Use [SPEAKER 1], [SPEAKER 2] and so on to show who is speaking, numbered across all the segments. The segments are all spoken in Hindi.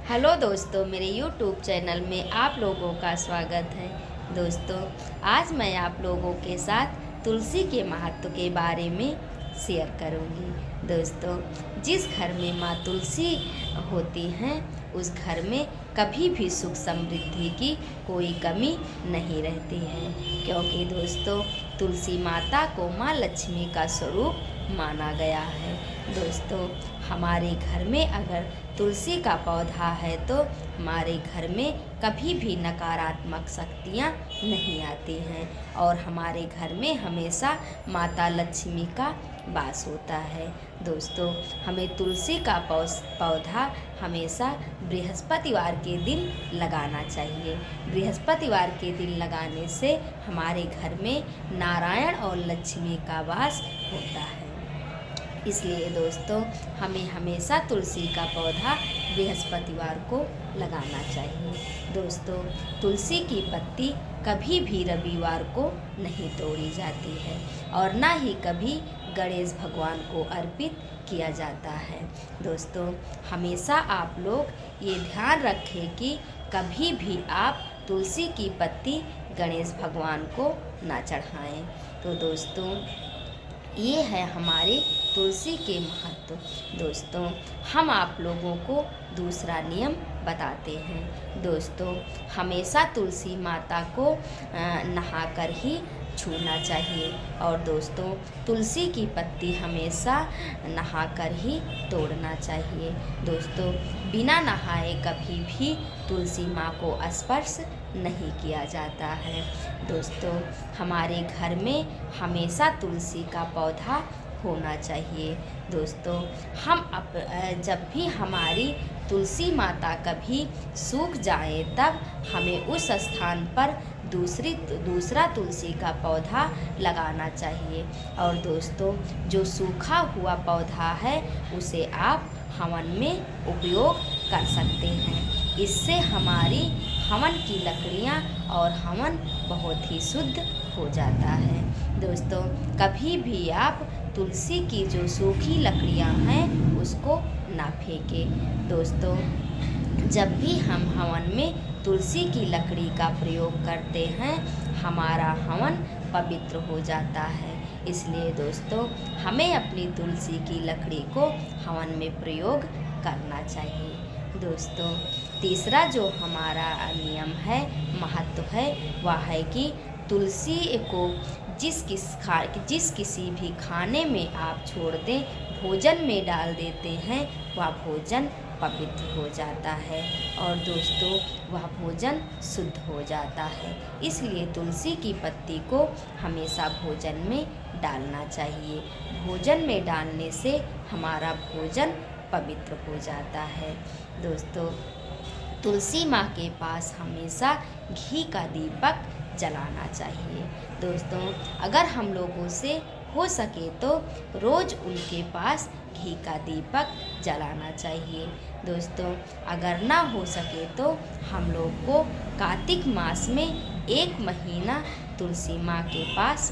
[SPEAKER 1] हेलो दोस्तों, मेरे YouTube चैनल में आप लोगों का स्वागत है। दोस्तों, आज मैं आप लोगों के साथ तुलसी के महत्व के बारे में शेयर करूंगी। दोस्तों, जिस घर में माँ तुलसी होती हैं उस घर में कभी भी सुख समृद्धि की कोई कमी नहीं रहती है, क्योंकि दोस्तों तुलसी माता को माँ लक्ष्मी का स्वरूप माना गया है। दोस्तों, हमारे घर में अगर तुलसी का पौधा है तो हमारे घर में कभी भी नकारात्मक शक्तियाँ नहीं आती हैं और हमारे घर में हमेशा माता लक्ष्मी का वास होता है। दोस्तों, हमें तुलसी का पौधा हमेशा बृहस्पतिवार के दिन लगाना चाहिए। बृहस्पतिवार के दिन लगाने से हमारे घर में नारायण और लक्ष्मी का वास होता है। इसलिए दोस्तों, हमें हमेशा तुलसी का पौधा बृहस्पतिवार को लगाना चाहिए। दोस्तों, तुलसी की पत्ती कभी भी रविवार को नहीं तोड़ी जाती है और ना ही कभी गणेश भगवान को अर्पित किया जाता है। दोस्तों, हमेशा आप लोग ये ध्यान रखें कि कभी भी आप तुलसी की पत्ती गणेश भगवान को ना चढ़ाएं। तो दोस्तों, ये है हमारे तुलसी के महत्व। दोस्तों, हम आप लोगों को दूसरा नियम बताते हैं। दोस्तों, हमेशा तुलसी माता को नहाकर ही छूना चाहिए और दोस्तों तुलसी की पत्ती हमेशा नहाकर ही तोड़ना चाहिए। दोस्तों, बिना नहाए कभी भी तुलसी माँ को स्पर्श नहीं किया जाता है। दोस्तों, हमारे घर में हमेशा तुलसी का पौधा होना चाहिए। दोस्तों, जब भी हमारी तुलसी माता कभी सूख जाए तब हमें उस स्थान पर दूसरा तुलसी का पौधा लगाना चाहिए और दोस्तों जो सूखा हुआ पौधा है उसे आप हवन में उपयोग कर सकते हैं। इससे हमारी हवन की लकड़ियाँ और हवन बहुत ही शुद्ध हो जाता है। दोस्तों, कभी भी आप तुलसी की जो सूखी लकड़ियाँ हैं उसको ना फेंकें। दोस्तों, जब भी हम हवन में तुलसी की लकड़ी का प्रयोग करते हैं हमारा हवन पवित्र हो जाता है। इसलिए दोस्तों, हमें अपनी तुलसी की लकड़ी को हवन में प्रयोग करना चाहिए। दोस्तों, तीसरा जो हमारा नियम है, महत्व है, वह है कि तुलसी को जिस किसी भी खाने में आप छोड़ दें, भोजन में डाल देते हैं, वह भोजन पवित्र हो जाता है और दोस्तों वह भोजन शुद्ध हो जाता है। इसलिए तुलसी की पत्ती को हमेशा भोजन में डालना चाहिए। भोजन में डालने से हमारा भोजन पवित्र हो जाता है। दोस्तों, तुलसी माँ के पास हमेशा घी का दीपक जलाना चाहिए। दोस्तों, अगर हम लोगों से हो सके तो रोज़ उनके पास घी का दीपक जलाना चाहिए। दोस्तों, अगर ना हो सके तो हम लोग को कार्तिक मास में 1 महीना तुलसी माँ के पास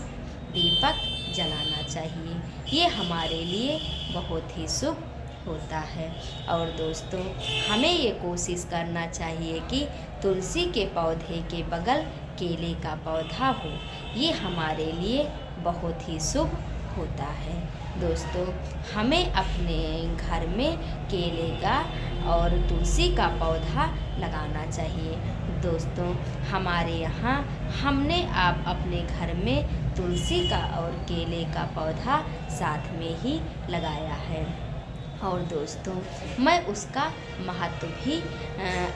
[SPEAKER 1] दीपक जलाना चाहिए। ये हमारे लिए बहुत ही शुभ होता है और दोस्तों हमें ये कोशिश करना चाहिए कि तुलसी के पौधे के बगल केले का पौधा हो। ये हमारे लिए बहुत ही शुभ होता है। दोस्तों, हमें अपने घर में केले का और तुलसी का पौधा लगाना चाहिए। दोस्तों, हमारे यहाँ हमने आप अपने घर में तुलसी का और केले का पौधा साथ में ही लगाया है और दोस्तों मैं उसका महत्व भी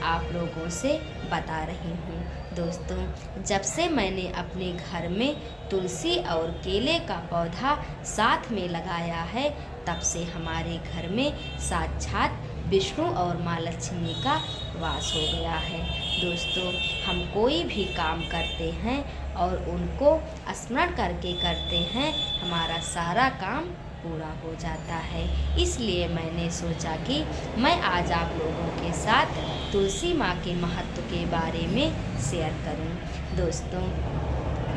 [SPEAKER 1] आप लोगों से बता रही हूँ। दोस्तों, जब से मैंने अपने घर में तुलसी और केले का पौधा साथ में लगाया है तब से हमारे घर में साक्षात विष्णु और माँ लक्ष्मी का वास हो गया है। दोस्तों, हम कोई भी काम करते हैं और उनको स्मरण करके करते हैं, हमारा सारा काम पूरा हो जाता है। इसलिए मैंने सोचा कि मैं आज आप लोगों के साथ तुलसी माँ के महत्व के बारे में शेयर करूं। दोस्तों,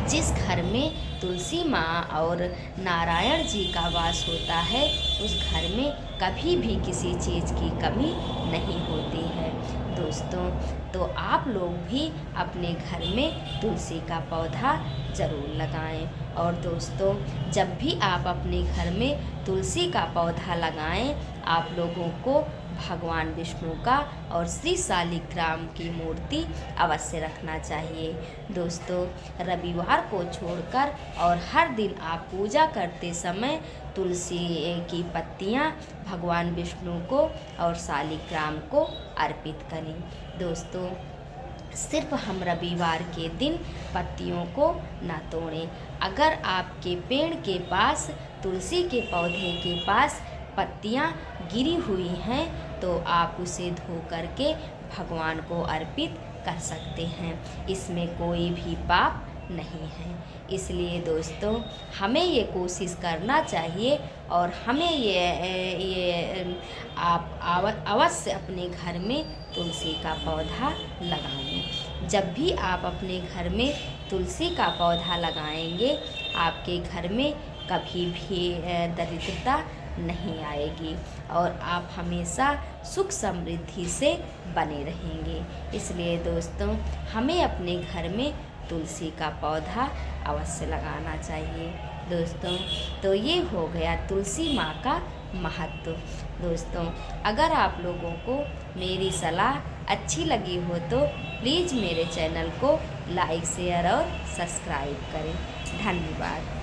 [SPEAKER 1] जिस घर में तुलसी माँ और नारायण जी का वास होता है उस घर में कभी भी किसी चीज़ की कमी नहीं होती है। दोस्तों। तो आप लोग भी अपने घर में तुलसी का पौधा ज़रूर लगाएं। और दोस्तों, जब भी आप अपने घर में तुलसी का पौधा लगाएं, आप लोगों को भगवान विष्णु का और श्री शालिग्राम की मूर्ति अवश्य रखना चाहिए। दोस्तों, रविवार को छोड़कर और हर दिन आप पूजा करते समय तुलसी की पत्तियां भगवान विष्णु को और शालिग्राम को अर्पित करें। दोस्तों, सिर्फ हम रविवार के दिन पत्तियों को न तोड़ें। अगर आपके पेड़ के पास, तुलसी के पौधे के पास पत्तियां गिरी हुई हैं तो आप उसे धो करके भगवान को अर्पित कर सकते हैं। इसमें कोई भी पाप नहीं है। इसलिए दोस्तों, हमें ये कोशिश करना चाहिए और हमें ये आप अवश्य अपने घर में तुलसी का पौधा लगाएं। जब भी आप अपने घर में तुलसी का पौधा लगाएंगे, आपके घर में कभी भी दरिद्रता नहीं आएगी और आप हमेशा सुख समृद्धि से बने रहेंगे। इसलिए दोस्तों, हमें अपने घर में तुलसी का पौधा अवश्य लगाना चाहिए। दोस्तों, तो ये हो गया तुलसी माँ का महत्व। दोस्तों, अगर आप लोगों को मेरी सलाह अच्छी लगी हो तो प्लीज़ मेरे चैनल को लाइक, शेयर और सब्सक्राइब करें। धन्यवाद।